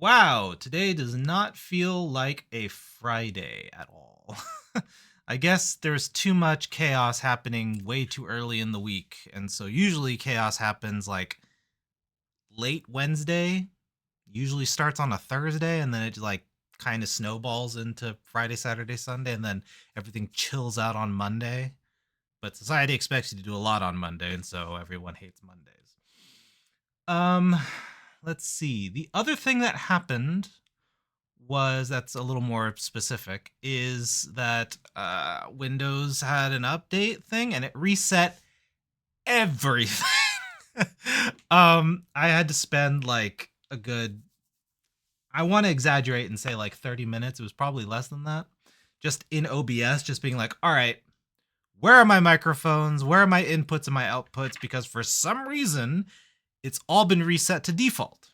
Wow, today does not feel like a Friday at all. I guess there's too much chaos happening way too early in the week. And so usually chaos happens like late Wednesday, usually starts on a Thursday, and then it like kind of snowballs into Friday, Saturday, Sunday, and then everything chills out on Monday. But society expects you to do a lot on Monday, and so everyone hates Mondays. Um, let's see. The other thing that happened was that's a little more specific is that Windows had an update thing and it reset everything. I had to spend like a good, I want to exaggerate and say like 30 minutes. It was probably less than that. Just in OBS, just being like, all right, where are my microphones? Where are my inputs and my outputs? Because for some reason, it's all been reset to default.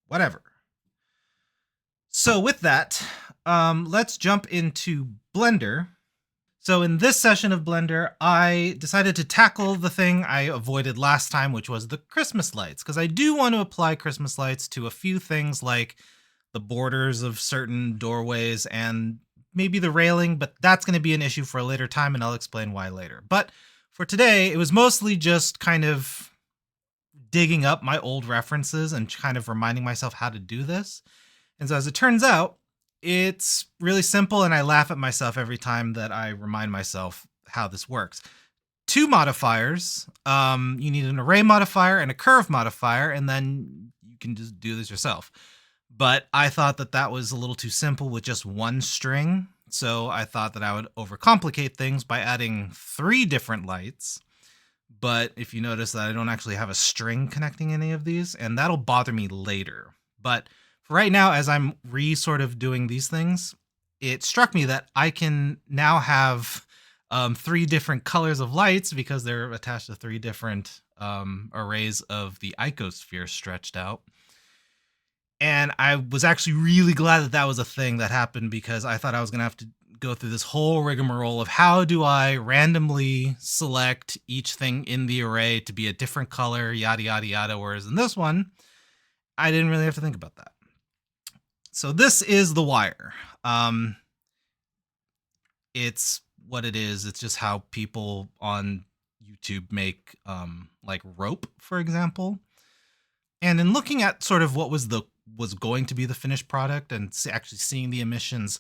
Whatever. So with that, let's jump into Blender. So in this session of Blender, I decided to tackle the thing I avoided last time, which was the Christmas lights, because I do want to apply Christmas lights to a few things like the borders of certain doorways and maybe the railing, but that's going to be an issue for a later time, and I'll explain why later. But for today, it was mostly just kind of digging up my old references and kind of reminding myself how to do this. And so as it turns out, it's really simple, and I laugh at myself every time that I remind myself how this works. Two modifiers. You need an array modifier and a curve modifier, and then you can just do this yourself. But I thought that that was a little too simple with just one string, so I thought that I would overcomplicate things by adding 3 different lights. But if you notice that I don't actually have a string connecting any of these, and that'll bother me later. But for right now, as I'm sort of doing these things, it struck me that I can now have 3 different colors of lights because they're attached to 3 different arrays of the icosphere stretched out. And I was actually really glad that that was a thing that happened, because I thought I was going to have to go through this whole rigmarole of how do I randomly select each thing in the array to be a different color, yada, yada, yada. Whereas in this one, I didn't really have to think about that. So this is the wire. It's what it is. It's just how people on YouTube make like rope, for example. And in looking at sort of what was going to be the finished product and actually seeing the emissions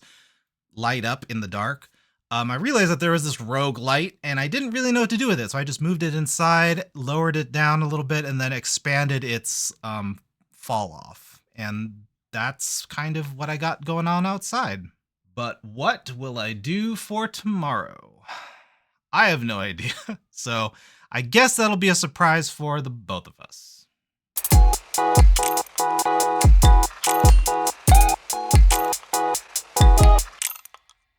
light up in the dark, I realized that there was this rogue light and I didn't really know what to do with it. So I just moved it inside, lowered it down a little bit, and then expanded its fall off. And that's kind of what I got going on outside. But what will I do for tomorrow? I have no idea. So I guess that'll be a surprise for the both of us.